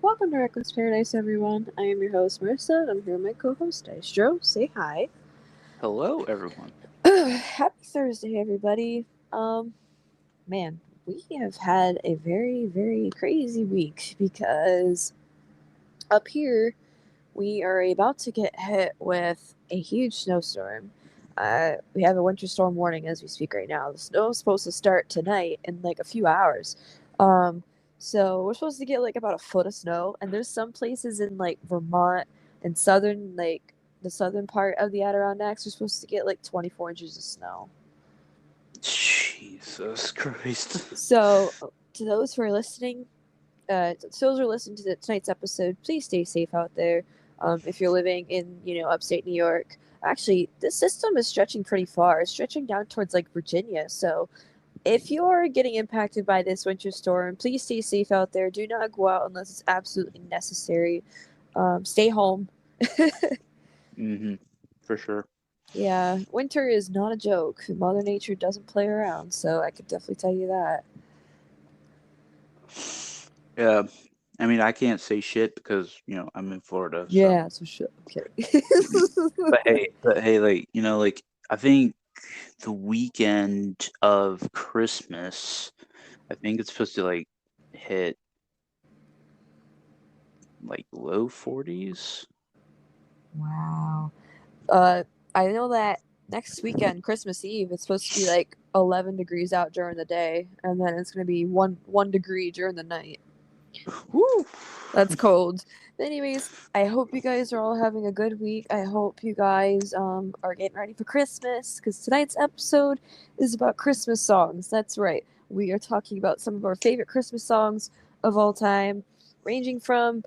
Welcome to Reckless Paradise, everyone. I am your host, Marissa, and I'm here with my co-host, Dystro. Say hi. Hello, everyone. Happy Thursday, everybody. Man, we have had a very, very crazy week because up here we are about to get hit with a huge snowstorm. We have a winter storm warning as we speak right now. The snow is supposed to start tonight in like a few hours. Um, so we're supposed to get like about a foot of snow, and there's some places in like Vermont and southern, like the southern part of the Adirondacks, are supposed to get like 24 inches of snow. Jesus Christ. So to those who are listening, those who are listening to tonight's episode, please stay safe out there. If you're living in, upstate New York, actually, this system is stretching pretty far. It's stretching down towards like Virginia. So if you're getting impacted by this winter storm, please stay safe out there. Do not go out unless it's absolutely necessary. Stay home. Mm-hmm. For sure. Yeah, winter is not a joke. Mother Nature doesn't play around, so I could definitely tell you that. Yeah. I mean, I can't say shit because, I'm in Florida, so. Yeah, so shit. I'm kidding. But hey, like, I think the weekend of Christmas, I think it's supposed to, like, hit, like, low 40s. Wow. Uh, I know that next weekend, Christmas Eve, it's supposed to be like 11 degrees out during the day, and then it's gonna be one degree during the night. Woo! That's cold. Anyways, I hope you guys are all having a good week. I hope you guys are getting ready for Christmas because tonight's episode is about Christmas songs. That's right. We are talking about some of our favorite Christmas songs of all time, ranging from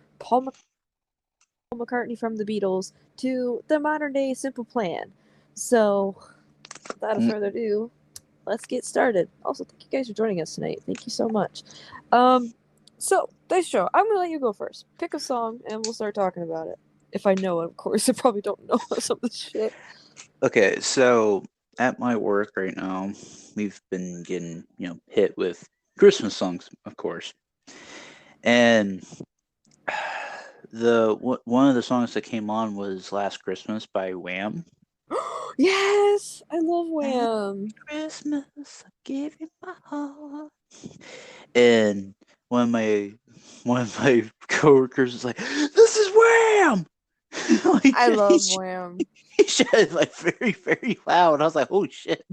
McCartney from the Beatles to the modern day Simple Plan. So, without Mm, further ado, let's get started. Also, thank you guys for joining us tonight. Thank you so much. Um, so, Dice Show, I'm gonna let you go first. Pick a song and we'll start talking about it. If I know it, of course. I probably don't know some of this shit. Okay, so at my work right now, we've been getting, hit with Christmas songs, of course. And one of the songs that came on was "Last Christmas" by Wham. Yes, I love Last Wham. Christmas, I gave you my heart. And one of my one of my coworkers was like, "This is Wham!" like I he, love sh- Wham. he shouted like very very loud. I was like, "Oh shit!"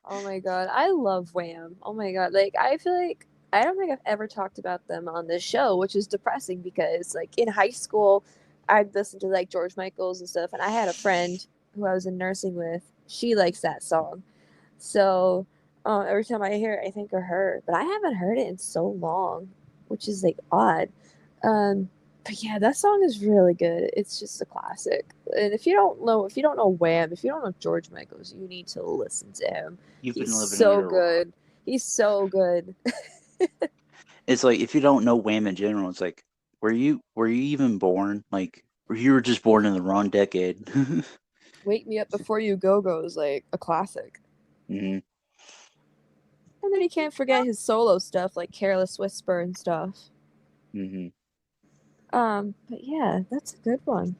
Oh my god, I love Wham. Oh my god, like I feel like I don't think I've ever talked about them on this show, which is depressing because like in high school, I'd listen to like George Michael's and stuff, and I had a friend who I was in nursing with. She likes that song, so every time I hear it, I think of her. But I haven't heard it in so long, which is like odd. But yeah, that song is really good. It's just a classic. And if you don't know Wham, if you don't know George Michaels, you need to listen to him. You've He's been living so under a rock. good. He's so good. It's like if you don't know Wham in general, it's like, were you even born? Like, you were just born in the wrong decade. Wake Me Up Before You Go Go is like a classic. hmm And then you can't forget his solo stuff like Careless Whisper and stuff. hmm But yeah, that's a good one.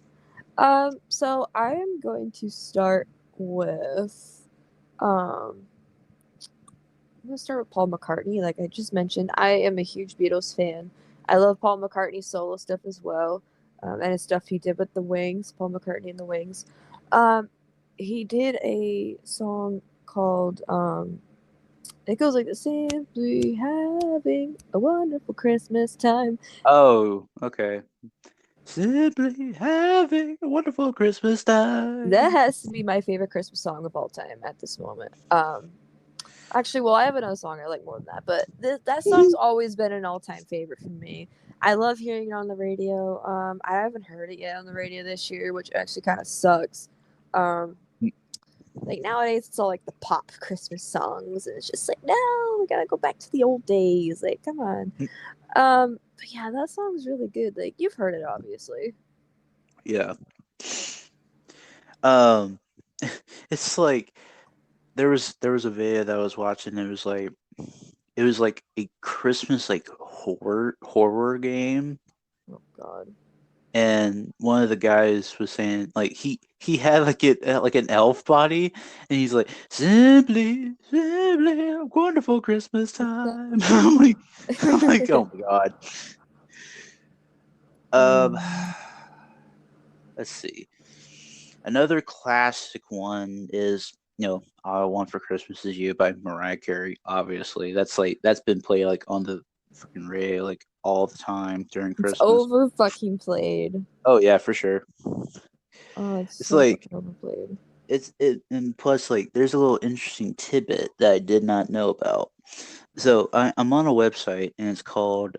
So I am going to start with um I'm gonna start with Paul McCartney. Like I just mentioned, I am a huge Beatles fan. I love Paul McCartney's solo stuff as well, and his stuff he did with the Wings, Paul McCartney and the Wings. Um, he did a song called it goes like this: "Simply having a wonderful Christmas time." Oh, okay. Simply having a wonderful Christmas That time. has to be my favorite Christmas song of all time at this moment. Actually, well, I have another song I like more than that, but that song's always been an all-time favorite for me. I love hearing it on the radio. I haven't heard it yet on the radio this year, which actually kind of sucks. Um, like nowadays, it's all like the pop Christmas songs, and it's just like, no, we gotta go back to the old days. Like, come on. But yeah, that song's really good. Like, you've heard it, obviously. Yeah. Um, it's like there was a video that I was watching. It was like a Christmas like horror game, god. And one of the guys was saying like he had like it like an elf body, and he's like simply a wonderful Christmas What's that? time. I'm like oh my god. Um, um, let's see. Another classic one is "All I Want for Christmas Is You" by Mariah Carey. Obviously, that's been played like on the freaking radio like all the time during it's Christmas. over fucking played. Oh yeah, for sure. Oh, it's It's so like fucking overplayed. and plus like there's a little interesting tidbit that I did not know about. So I'm on a website and it's called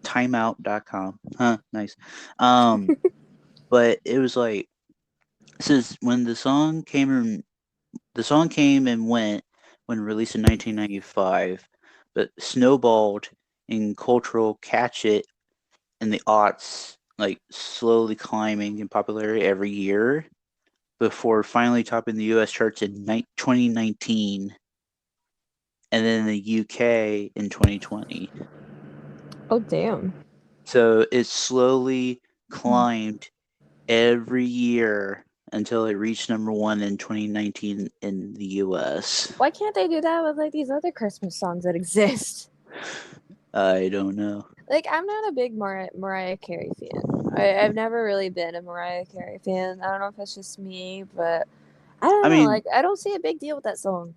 timeout.com. Huh, nice. Um, but it was like it says when the song came and went when released in 1995, but snowballed in cultural catch it in the aughts, like slowly climbing in popularity every year before finally topping the US charts in 2019 and then the UK in 2020. Oh damn. So it slowly climbed every year until it reached number one in 2019 in the US. Why can't they do that with like these other Christmas songs that exist? I don't know. Like, I'm not a big Mariah Carey fan. I've never really been a Mariah Carey fan. I don't know if it's just me, but I don't I know. mean, Like, I don't see a big deal with that song.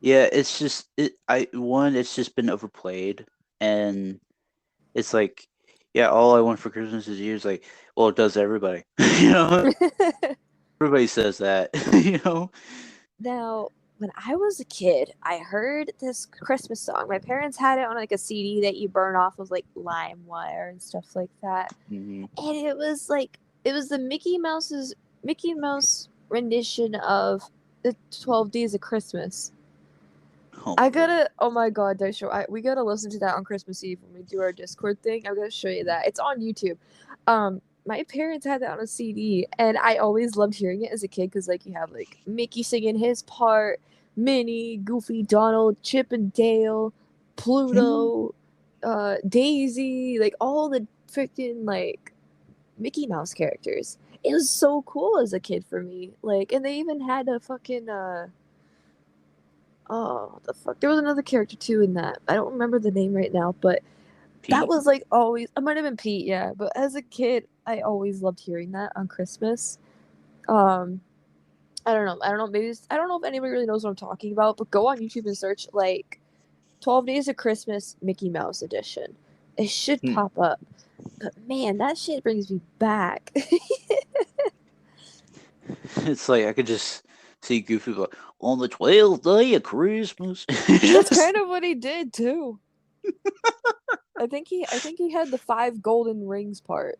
yeah, it's just it's just been overplayed, and it's like, yeah, all I want for Christmas is you. It's like, well, it does everybody. Everybody says that. you know. Now, when I was a kid, I heard this Christmas song. My parents had it on like a CD that you burn off of like LimeWire and stuff like that. Mm-hmm. And it was the Mickey Mouse rendition of the 12 Days of Christmas. Oh I my god. gotta, oh my god, Dystro, we gotta listen to that on Christmas Eve when we do our Discord thing. I'm gonna show you that. It's on YouTube. My parents had that on a CD, and I always loved hearing it as a kid because, like, you have like Mickey singing his part, Minnie, Goofy, Donald, Chip and Dale, Pluto, Daisy, like all the freaking like Mickey Mouse characters. It was so cool as a kid for me. Like, and they even had a fucking oh, the fuck. There was another character too in that. I don't remember the name right now, but that Pete. was like always. I might have been Pete, yeah. But as a kid, I always loved hearing that on Christmas. Um, I don't know. I don't know. Maybe I don't know if anybody really knows what I'm talking about. But go on YouTube and search like 12 Days of Christmas Mickey Mouse edition. It should Hmm. pop up. But man, that shit brings me back. It's like I could just see Goofy like on the 12th day of Christmas. That's Just kind of what he did too. I think he had the five golden rings part.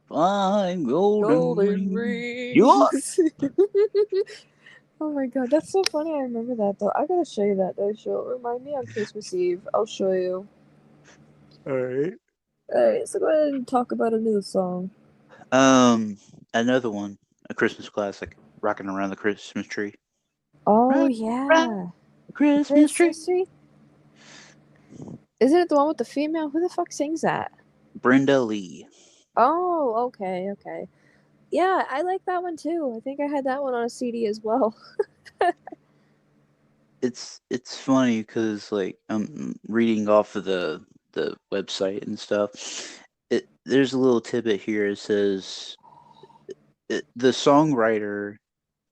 fine golden Golden ring. You are. rings. Oh my god, that's so funny. I remember that though. I gotta show you that though. Show remind me on Christmas Eve. I'll show you. All right. Alright, so go ahead and talk about a new song. Um, another one, a Christmas classic, "Rocking Around the Christmas Tree." Oh Rock around yeah. the Christmas tree. Christmas tree? Isn't it the one with the female? Who the fuck sings that? Brenda Lee. Oh, okay, okay. Yeah, I like that one too. I think I had that one on a CD as well. It's funny because like I'm reading off of the website and stuff. There's a little tidbit here. It says the songwriter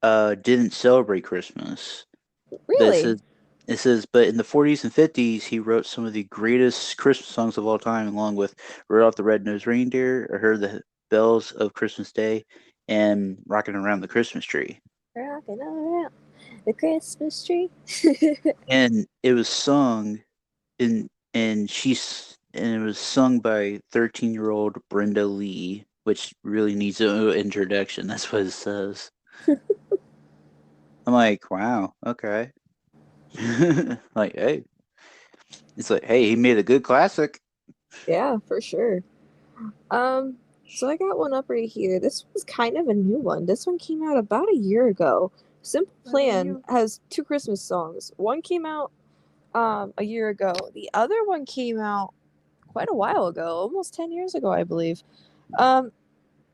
didn't celebrate Christmas, but Really? it says but in the 40s and 50s he wrote some of the greatest Christmas songs of all time, along with Rudolph the Red-Nosed Reindeer, I Heard the Bells of Christmas Day, and Rocking Around the Christmas Tree. Rocking around the Christmas tree. And it was sung in and it was sung by 13-year-old Brenda Lee, which really needs an introduction. That's what it says. I'm like, wow, okay. Like, hey, it's like, hey, he made a good classic. Yeah, for sure. So I got one up right here. This was kind of a new one. This one came out about a year ago. Simple Plan has two Christmas songs. One came out a year ago. The other one came out quite a while ago, almost 10 years ago, I believe. Um,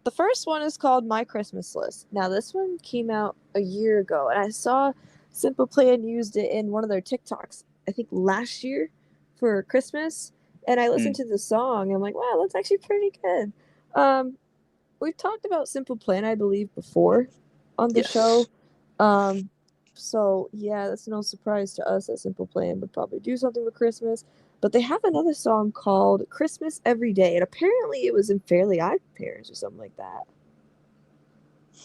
the first one is called My Christmas List. Now, this one came out a year ago, and I saw Simple Plan used it in one of their TikToks, I think last year for Christmas. And I listened Mm, to the song, and I'm like, wow, that's actually pretty good. Um, we've talked about Simple Plan, I believe, before on the show. yes. Um, so yeah, that's no surprise to us that Simple Plan would probably do something with Christmas. But they have another song called Christmas Every Day, and apparently it was in Fairly Odd Parents or something like that.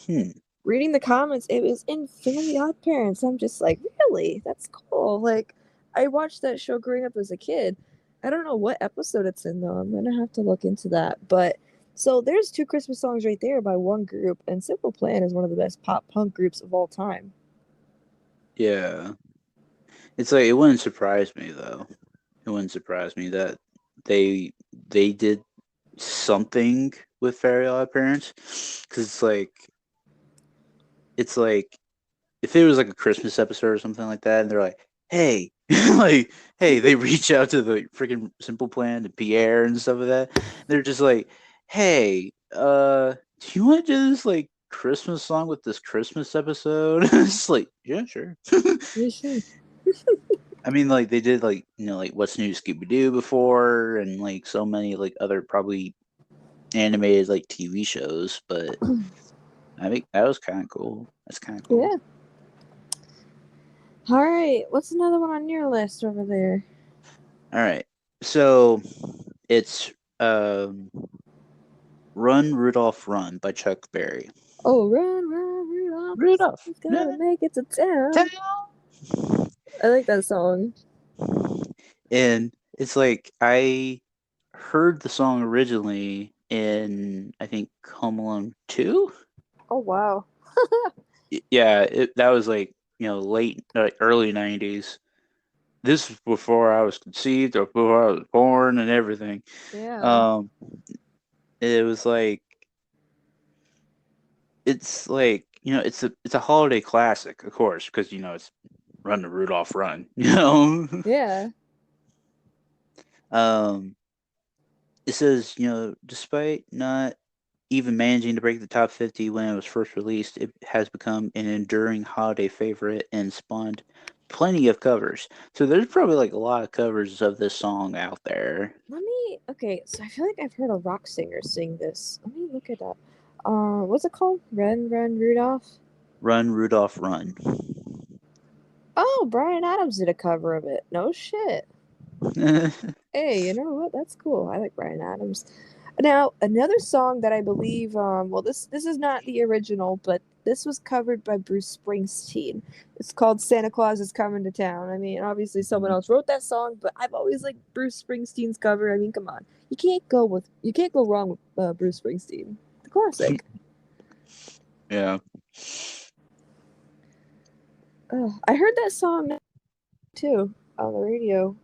Hmm. Reading the comments, it was in Fairly Odd Parents. I'm just like, really? That's cool. Like, I watched that show growing up as a kid. I don't know what episode it's in though. I'm gonna have to look into that. But so there's two Christmas songs right there by one group, and Simple Plan is one of the best pop punk groups of all time. Yeah. It's like it wouldn't surprise me though. It wouldn't surprise me that they they did something with Fairy Odd Parents because it's like if it was like a Christmas episode or something like that, and they're like, "Hey," like, "Hey," they reach out to the freaking Simple Plan to Pierre and stuff like that. They're just like, "Hey, do you want to do this like Christmas song with this Christmas episode?" It's like, yeah, sure. Yeah, sure. I mean, like they did like like What's New Scooby Doo before, and like so many like other probably animated like TV shows, but I think that was kind of cool. That's kind of cool. Yeah. All right. What's another one on your list over there? All right, so it's um, "Run Rudolph Run" by Chuck Berry. Oh, run, run, Rudolph! Rudolph, He's gonna run make it to town. town. I like that song. And it's like I heard the song originally in I think Home Alone 2. Oh wow. Yeah, that was like late early 90s. This was before I was conceived or before I was born and everything. Yeah. Um, it was like it's a holiday classic, of course, because it's "Run the Rudolph Run." Yeah. um, it says despite not even managing to break the top 50 when it was first released, it has become an enduring holiday favorite and spawned plenty of covers. So there's probably like a lot of covers of this song out there. Okay, so I feel like I've heard a rock singer sing this. Let me look it up. What's it called? Run, Run, Rudolph? "Run Rudolph Run." Oh, Brian Adams did a cover of it. No shit. Hey, you know what? That's cool. I like Brian Adams. Now, another song that I believe, well, this is not the original, but this was covered by Bruce Springsteen. It's called "Santa Claus is Coming to Town." I mean, obviously someone else wrote that song, but I've always liked Bruce Springsteen's cover. I mean, come on, you can't go wrong with Bruce Springsteen, the classic. Yeah. I heard that song too on the radio.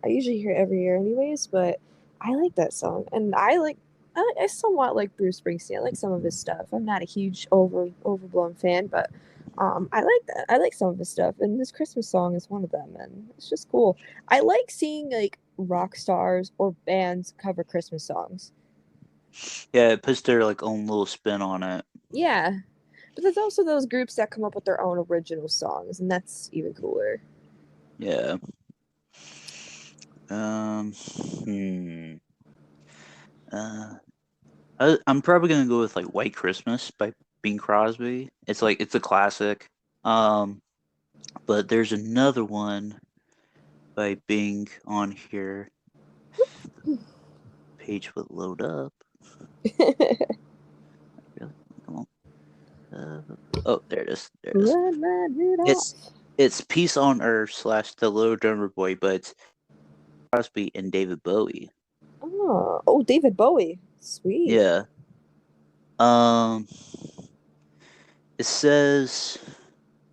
I usually hear it every year, anyways, but I like that song, and I somewhat like Bruce Springsteen. I like some of his stuff. I'm not a huge overblown fan, but I like that. I like some of his stuff, and this Christmas song is one of them, and it's just cool. I like seeing like rock stars or bands cover Christmas songs. Yeah, it puts their like own little spin on it. Yeah, but there's also those groups that come up with their own original songs, and that's even cooler. Yeah. Hmm. Uh, I'm probably gonna go with like "White Christmas" by Bing Crosby. It's a classic. Um, but there's another one by Bing on here. Page would load up. Really? Come on. Oh, there it is. There it is. Run, run, It's Rudolph. it's "Peace on Earth" slash "The Little Drummer Boy," but it's Crosby and David Bowie. Oh, David Bowie. Sweet. Yeah. Um, it says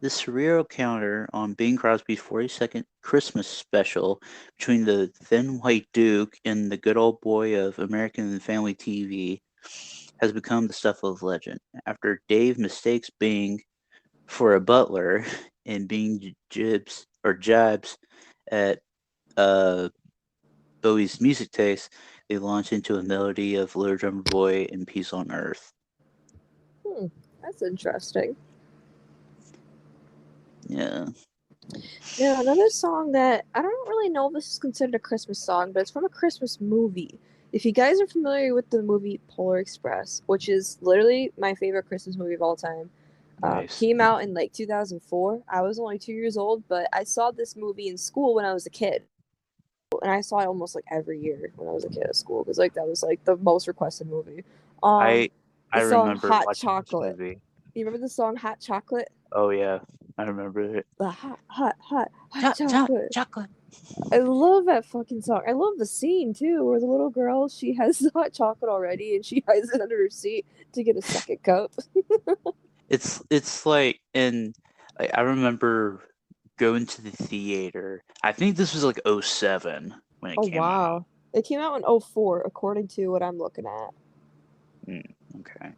the surreal counter on Bing Crosby's 42nd Christmas special between the Thin White Duke and the good old boy of American Family TV has become the stuff of legend. After Dave mistakes Bing for a butler and Bing jibs or jibes at uh Bowie's music taste, they launch into a melody of Little Drummer Boy and Peace on Earth. Hmm, that's interesting. Yeah. Now, another song that I don't really know if this is considered a Christmas song, but it's from a Christmas movie. If you guys are familiar with the movie Polar Express, which is literally my favorite Christmas movie of all time, Nice. came out in like 2004. I was only 2 years old, but I saw this movie in school when I was a kid. And I saw it almost like every year when I was a kid at school because like that was like the most requested movie. Um, I I the song remember Hot watching this Chocolate. movie. You remember the song Hot Chocolate? Oh yeah, I remember it. The hot chocolate. Chocolate. I love that fucking song. I love the scene too, where the little girl she has the hot chocolate already and she hides it under her seat to get a second cup. It's like, and I remember going to the theater. I think this was like '07 when it Oh came out. wow. It came out in '04, according to what I'm looking at. Mm, okay.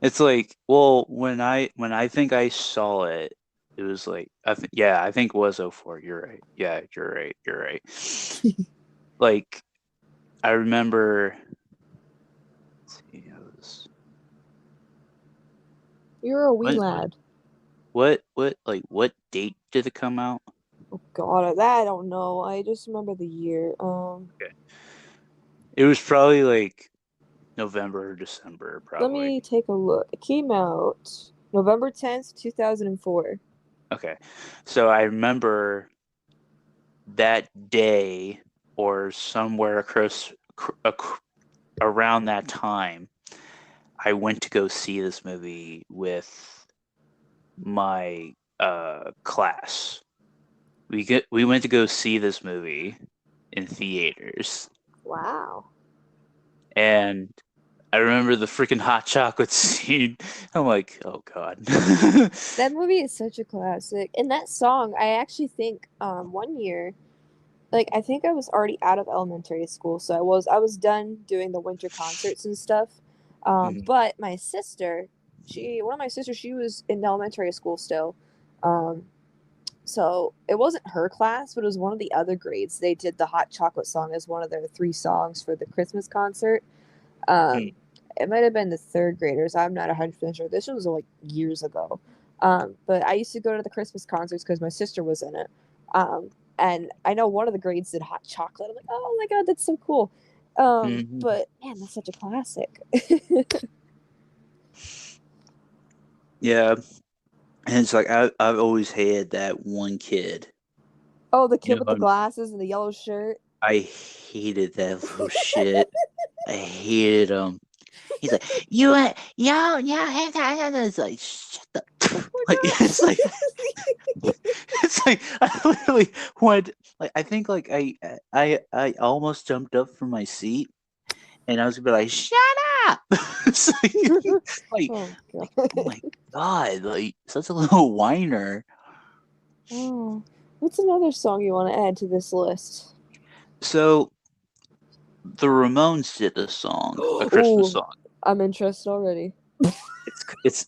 It's like, well, when I think I saw it, it was like I think it was '04. You're right. Yeah, you're right. You're right. Like I remember. Let's see, I was You're a wee what lad. what date did it come out? Oh god, that I don't know. I just remember the year. Okay. It was probably like November or December, Let probably. me take a look. It came out November 10th, 2004. Okay. So I remember that day or somewhere around that time, I went to go see this movie with my class. We went to go see this movie in theaters, Wow. and I remember the freaking hot chocolate scene. I'm like, oh god. That movie is such a classic. And that song, I actually think one year, like I think I was already out of elementary school, so I was done doing the winter concerts and stuff. Mhm. But my sister, she one of my sisters, she was in elementary school still. Um, so it wasn't her class, but it was one of the other grades. They did the hot chocolate song as one of their three songs for the Christmas concert. Hmm. Um, it might have been the third graders. I'm not 100% sure. This was like years ago. But I used to go to the Christmas concerts because my sister was in it. And I know one of the grades did hot chocolate. I'm like, oh my god, that's so cool. Mhm. But man, that's such a classic. Yeah, and it's like I've always hated that one kid. Oh, the You kid know, with the glasses and the yellow shirt. I hated that little shit. I hated him. He's like, you, it's like, shut up. Oh my Like, it's like, I literally wanted, like, I think, like, I almost jumped up from my seat and I was gonna be like, shut up. It's god. like, Oh like, god. oh my God, like, such a little whiner. Oh, what's another song you want to add to this list? So, the Ramones did a song, a Christmas Oh, song. I'm interested already. It's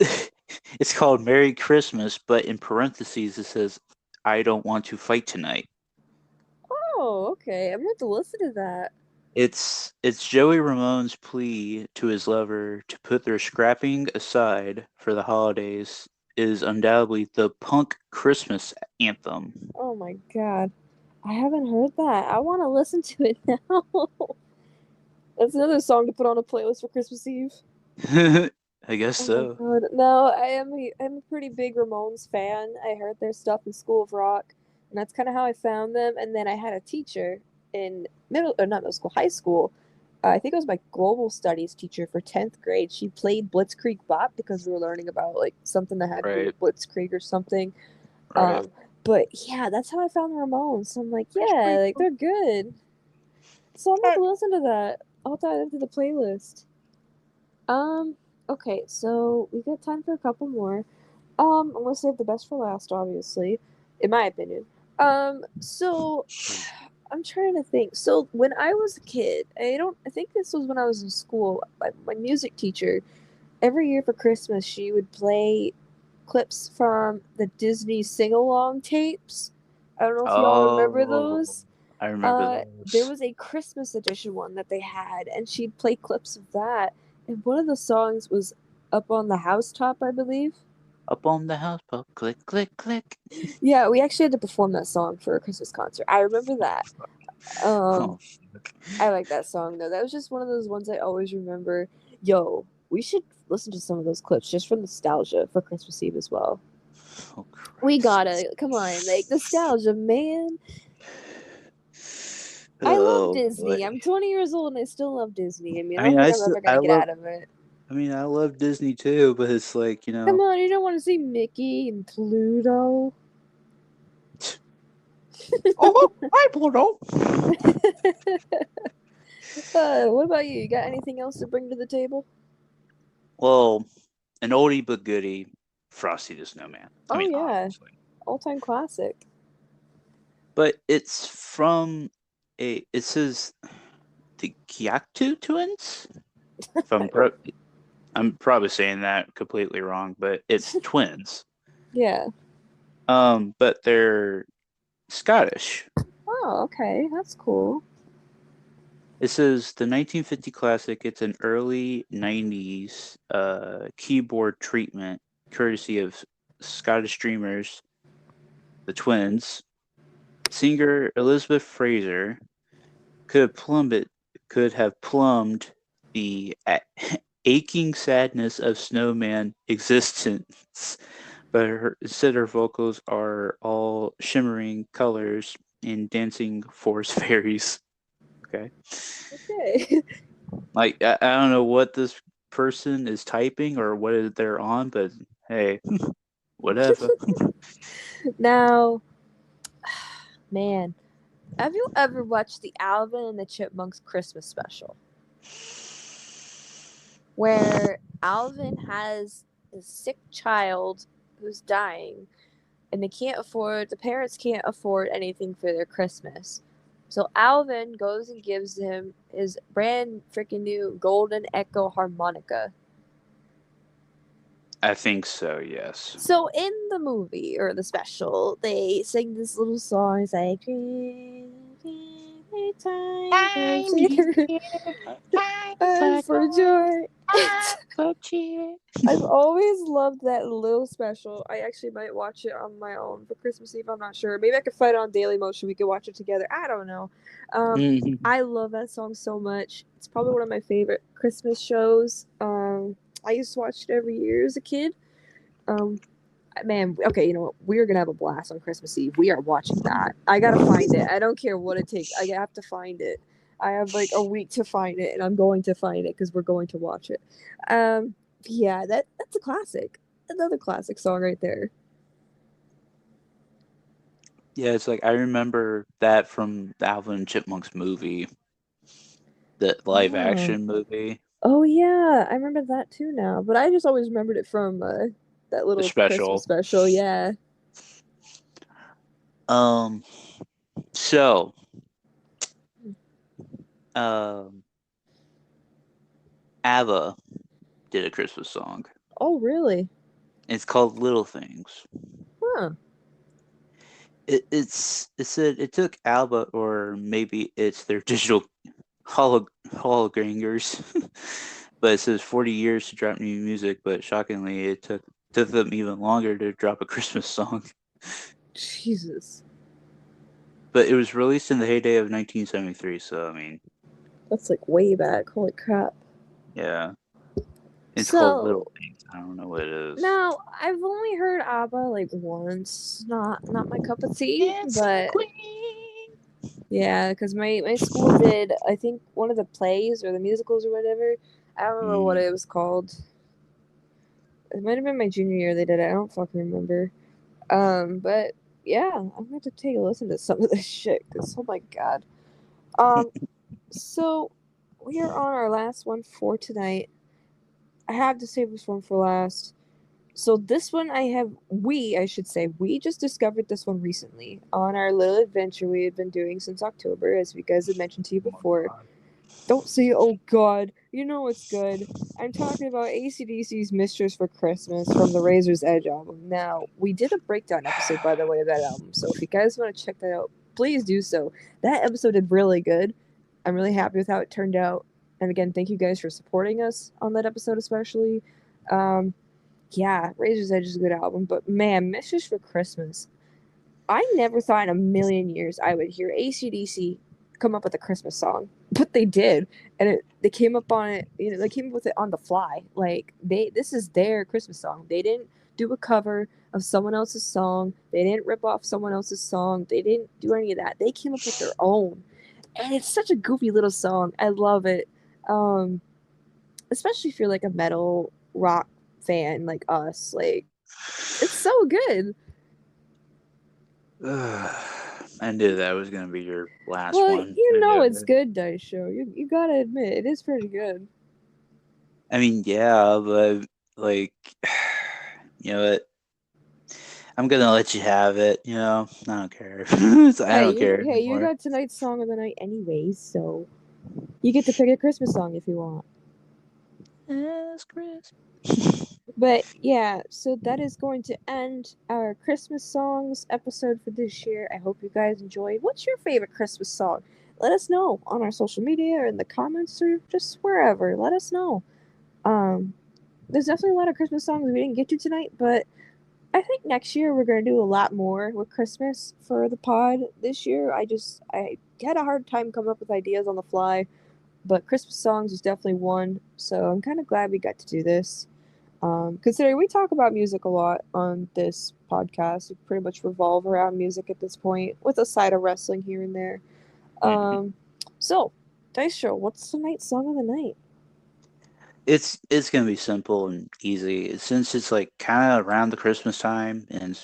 it's called Merry Christmas, but in parentheses it says I don't want to fight tonight. Oh, okay. I'm going to listen to that. It's Joey Ramone's plea to his lover to put their scrapping aside for the holidays is undoubtedly the punk Christmas anthem. Oh my god. I haven't heard that. I want to listen to it now. That's another song to put on a playlist for Christmas Eve. I guess Oh my so. god. No, I'm a pretty big Ramones fan. I heard their stuff in School of Rock, and that's kind of how I found them. And then I had a teacher in not middle school, high school. I think it was my global studies teacher for 10th grade. She played Blitzkrieg Bop because we were learning about like something that had to do Right, with Blitzkrieg or something. right. Um, but yeah, that's how I found the Ramones. So I'm like, yeah, like they're good. So I'm gonna listen to that. I'll dive into the playlist. Um, okay, so we got time for a couple more. I'm gonna save the best for last, obviously, in my opinion. So I'm trying to think. So when I was a kid, I think this was when I was in school. My music teacher, every year for Christmas, she would play clips from the Disney sing along tapes. I don't know if y'all remember Oh, those. I remember There those. was a Christmas edition one that they had, and she'd play clips of that. And one of the songs was Up on the Housetop, I believe. Up on the house, pop, click, click, click. Yeah, we actually had to perform that song for a Christmas concert. I remember that. Oh, Um, fuck. I like that song though. That was just one of those ones I always remember. Yo, we should listen to some of those clips just for nostalgia for Christmas Eve as well. Oh, We Christ. gotta come on, like nostalgia, man. I love Oh, boy. Disney. I'm 20 years old and I still love Disney. I mean, I I don't mean, think I'm ever I gonna get love. out of it. I mean, I love Disney too, but it's like Come on, you don't want to see Mickey and Pluto. Oh, hi, Pluto. What about you? You got anything else to bring to the table? Well, an oldie but goodie, Frosty the Snowman. I Oh mean, yeah, obviously, all time classic. but it's from a. It says the Gyaktu twins. If I don't. I'm probably saying that completely wrong, but it's twins. Yeah. But they're Scottish. Oh, okay, that's cool. It says the 1950 classic. It's an early 90s keyboard treatment, courtesy of Scottish dreamers, the twins. Singer Elizabeth Fraser could have plumbed the aching sadness of Snowman existence, but instead her vocals are all shimmering colors and dancing forest fairies. Okay. Okay. Like I don't know what this person is typing or what they're on, but hey, whatever. Now, man, have you ever watched the Alvin and the Chipmunks Christmas special? Where Alvin has a sick child who's dying, and the parents can't afford anything for their Christmas. So Alvin goes and gives him his brand freaking new golden echo harmonica. I think so, yes. So in the movie or the special, they sing this little song. It's like time for Time cheer here, time and for for joy, joy. It's time for cheer. I've always loved that little special. I actually might watch it on my own for Christmas Eve. I'm not sure. Maybe I could find it on Daily Motion. We could watch it together. I don't know. Mhm. I love that song so much. It's probably one of my favorite Christmas shows. I used to watch it every year as a kid. Um, man, okay, you know what? We're gonna have a blast on Christmas Eve. We are watching that. I gotta find it. I don't care what it takes. I have to find it. I have like a week to find it, and I'm going to find it because we're going to watch it. Um, yeah, that's a classic. Another classic song right there. Yeah, it's like I remember that from the Alvin and Chipmunks movie, the live Oh, action movie, oh yeah, I remember that too now. But I just always remembered it from that the little Christmas special. special. Yeah. Um, so, um, ABBA did a Christmas song. Oh really? It's called Little Things. Huh. It said it took ABBA, or maybe it's their digital hologangers, but it says 40 years to drop new music. But shockingly, it took them even longer to drop a Christmas song. Jesus, But it was released in the heyday of 1973, so I mean, that's like way back. Holy crap. yeah, it's called Little So Things. I don't know what it is. now, I've only heard ABBA like once. Not my cup of tea, Dancing but Queen. yeah, because my school did I think one of the plays or the musicals or whatever. I don't remember what Mm. it was called. It might have been my junior year they did it. I don't fucking remember. But yeah, I'm gonna have to take a listen to some of this shit because oh my god. Um, so we are on our last one for tonight. I have to save this one for last. So this one I should say, we just discovered this one recently on our little adventure we had been doing since October, as we guys had mentioned to you Oh my before. god. Don't say, oh god, you know it's good. I'm talking about AC/DC's Mistress for Christmas from the Razor's Edge album. Now, we did a breakdown episode, by the way, of that album, so if you guys want to check that out, please do so. That episode did really good. I'm really happy with how it turned out. And again, thank you guys for supporting us on that episode, especially. Um, yeah, Razor's Edge is a good album, but man, Missions for Christmas. I never thought in a million years I would hear ACDC come up with a Christmas song, but they did, and they came up on it. You know, they came up with it on the fly. Like this is their Christmas song. They didn't do a cover of someone else's song. They didn't rip off someone else's song. They didn't do any of that. They came up with their own, and it's such a goofy little song. I love it, um, especially if you're like a metal rock fan like us. Like it's so good. I knew that was gonna be your last Well, one. you know it's good, Dice Show. You gotta admit it is pretty good. I mean, yeah, but like, you know what? I'm gonna let you have it. You know, I don't care. I don't care Hey, you anymore. got tonight's song of the night anyways, so you get to pick a Christmas song if you want. Yes, Chris. But yeah, so that is going to end our Christmas songs episode for this year. I hope you guys enjoyed. What's your favorite Christmas song? Let us know on our social media or in the comments or just wherever. Let us know. Um, there's definitely a lot of Christmas songs we didn't get to tonight, but I think next year we're gonna do a lot more with Christmas for the pod. This year, I had a hard time coming up with ideas on the fly, but Christmas songs was definitely one. So I'm kind of glad we got to do this. Considering we talk about music a lot on this podcast, we pretty much revolve around music at this point, with a side of wrestling here and there. Mhm. Um, so Dice Show, what's tonight's song of the night? It's gonna be simple and easy since it's like kind of around the Christmas time and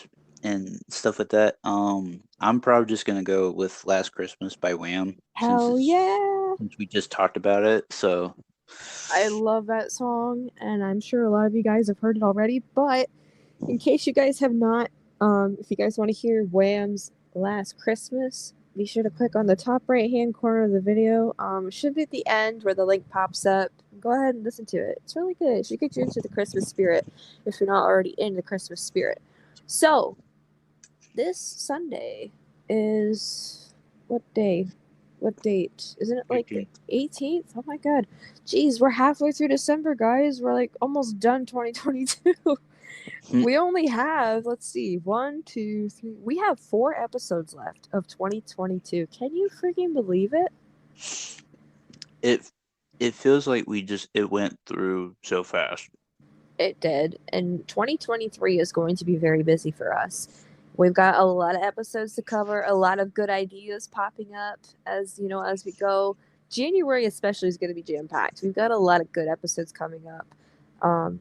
stuff like that. I'm probably just gonna go with "Last Christmas" by Wham Hell yeah! since we just talked about it. So, I love that song, and I'm sure a lot of you guys have heard it already. But in case you guys have not, if you guys want to hear Wham's Last Christmas, be sure to click on the top right hand corner of the video. It should be at the end where the link pops up. Go ahead and listen to it. It's really good. It should get you into the Christmas spirit if you're not already in the Christmas spirit. So, this Sunday is what day? What date? Isn't it like the 18th. 18th? Oh my god. Jeez, we're halfway through December, guys. We're like almost done 2022. We only have, let's see, one, two, three. We have 4 episodes left of 2022. Can you freaking believe it? it it feels like it went through so fast. It did. And 2023 is going to be very busy for us. We've got a lot of episodes to cover, a lot of good ideas popping up as we go. January especially is going to be jam packed. We've got a lot of good episodes coming up,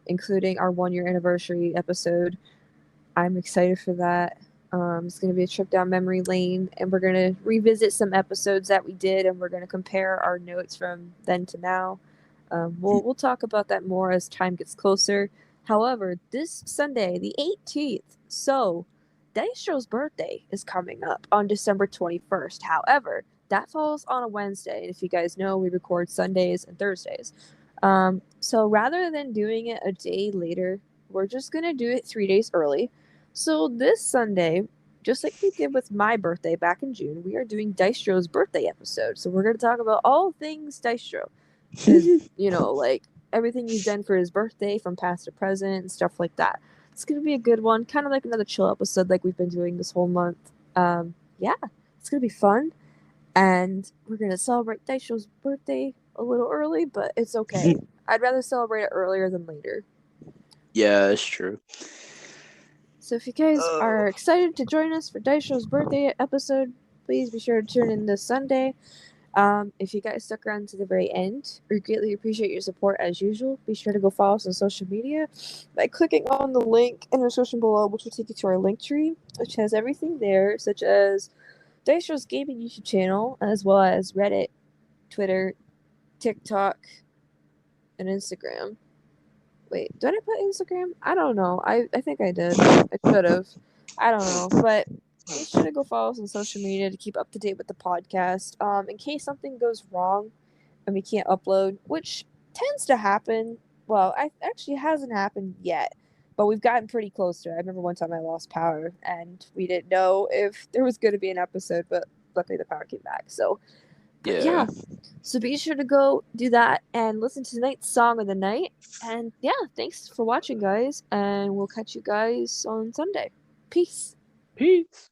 including our 1 year anniversary episode. I'm excited for that. It's going to be a trip down memory lane, and we're going to revisit some episodes that we did, and we're going to compare our notes from then to now. We'll talk about that more as time gets closer. However, this Sunday, the 18th, so Dystro's birthday is coming up on December 21st. However, that falls on a Wednesday, and if you guys know, we record Sundays and Thursdays. So rather than doing it a day later, we're just gonna do it 3 days early. So this Sunday, just like we did with my birthday back in June, we are doing Dystro's birthday episode. So we're gonna talk about all things Dystro, his like everything he's done for his birthday from past to present and stuff like that. It's gonna be a good one, kind of like another chill episode like we've been doing this whole month. Yeah, it's gonna be fun, and we're gonna celebrate Daisho's birthday a little early, but it's okay. I'd rather celebrate it earlier than later. Yeah, it's true. So if you guys Oh. are excited to join us for Daisho's birthday episode, please be sure to tune in this Sunday. If you guys stuck around to the very end, we greatly appreciate your support as usual. Be sure to go follow us on social media by clicking on the link in the description below, which will take you to our link tree, which has everything there, such as Daisho's gaming YouTube channel, as well as Reddit, Twitter, TikTok, and Instagram. Wait, did I put Instagram? I don't know. I think I did. I should have. I don't know. But be sure to go follow us on social media to keep up to date with the podcast. In case something goes wrong and we can't upload, which tends to happen. Well, I actually hasn't happened yet, but we've gotten pretty close to it. I remember one time I lost power and we didn't know if there was going to be an episode, but luckily the power came back. So, but Yeah. yeah, so be sure to go do that and listen to tonight's song of the night. And yeah, thanks for watching, guys, and we'll catch you guys on Sunday. Peace. Peace.